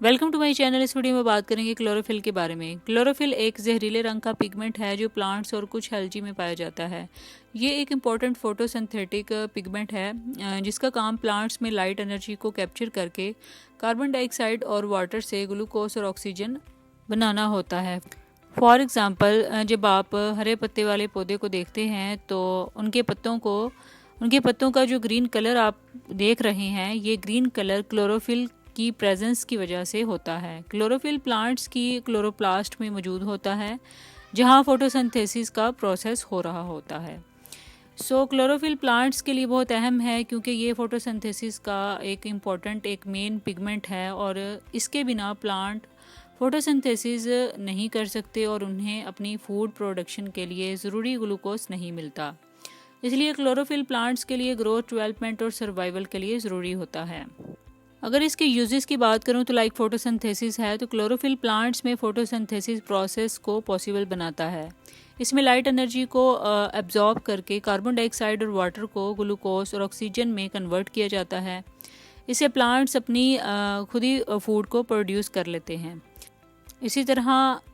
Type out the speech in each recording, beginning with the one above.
Welcome to my channel. इस video में बात करेंगे क्लोरोफिल के बारे में। क्लोरोफिल एक जहरीले रंग का पिगमेंट है जो प्लांट्स और कुछ एल्गी में पाया जाता है। ये एक इम्पॉर्टेंट फोटोसिंथेटिक पिगमेंट है जिसका काम प्लांट्स में लाइट एनर्जी को कैप्चर करके कार्बन डाइऑक्साइड और वाटर से ग्लूकोज और ऑक्सीजन बनाना होता है। फॉर एग्ज़ाम्पल, जब आप हरे पत्ते वाले पौधे को देखते हैं तो उनके पत्तों का जो ग्रीन कलर आप देख रहे हैं, ये ग्रीन कलर क्लोरोफिल की प्रेजेंस की वजह से होता है। क्लोरोफिल प्लांट्स की क्लोरोप्लास्ट में मौजूद होता है जहां फोटोसिंथेसिस का प्रोसेस हो रहा होता है। क्लोरोफिल प्लांट्स के लिए बहुत अहम है क्योंकि ये फोटोसिंथेसिस का एक मेन पिगमेंट है और इसके बिना प्लांट फोटोसिंथेसिस नहीं कर सकते और उन्हें अपनी फूड प्रोडक्शन के लिए ज़रूरी ग्लूकोज नहीं मिलता। इसलिए क्लोरोफिल प्लांट्स के लिए ग्रोथ, डेवलपमेंट और सर्वाइवल के लिए ज़रूरी होता है। अगर इसके यूजेस की बात करूं तो लाइक फोटोसिंथेसिस है, तो क्लोरोफिल प्लांट्स में फोटोसिंथेसिस प्रोसेस को पॉसिबल बनाता है। इसमें लाइट एनर्जी को एब्जॉर्ब करके कार्बन डाइऑक्साइड और वाटर को ग्लूकोज और ऑक्सीजन में कन्वर्ट किया जाता है। इससे प्लांट्स अपनी खुद ही फूड को प्रोड्यूस कर लेते हैं। इसी तरह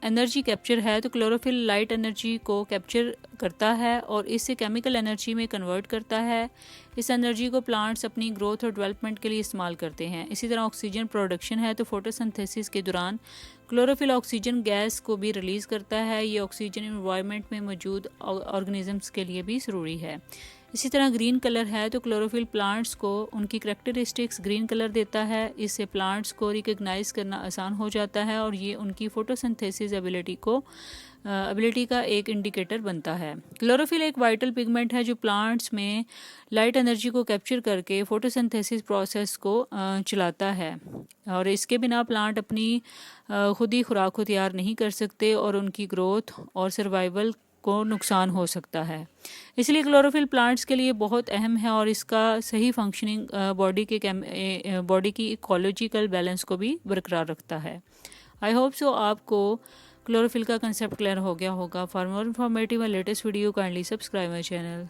एनर्जी कैप्चर है, तो क्लोरोफिल लाइट एनर्जी को कैप्चर करता है और इसे केमिकल एनर्जी में कन्वर्ट करता है। इस एनर्जी को प्लांट्स अपनी ग्रोथ और डेवलपमेंट के लिए इस्तेमाल करते हैं। इसी तरह ऑक्सीजन प्रोडक्शन है, तो फोटोसिंथेसिस के दौरान क्लोरोफिल ऑक्सीजन गैस को भी रिलीज़ करता है। ये ऑक्सीजन एनवायरनमेंट में मौजूद ऑर्गेनिजम्स के लिए भी ज़रूरी है। इसी तरह ग्रीन कलर है, तो क्लोरोफिल प्लांट्स को उनकी करैक्टरिस्टिक्स ग्रीन कलर देता है। इससे प्लांट्स को रिकग्नाइज करना आसान हो जाता है और ये उनकी फोटोसिंथेसिस एबिलिटी का एक इंडिकेटर बनता है। क्लोरोफिल एक वाइटल पिगमेंट है जो प्लांट्स में लाइट एनर्जी को कैप्चर करके फोटोसिंथेसिस प्रोसेस को चलाता है और इसके बिना प्लांट अपनी खुद ही खुराक को तैयार नहीं कर सकते और उनकी ग्रोथ और सर्वाइवल को नुकसान हो सकता है। इसलिए क्लोरोफिल प्लांट्स के लिए बहुत अहम है और इसका सही फंक्शनिंग बॉडी की इकोलॉजिकल बैलेंस को भी बरकरार रखता है। आई होप सो आपको क्लोरोफिल का कंसेप्ट क्लियर हो गया होगा। For more informative and latest video kindly subscribe my channel.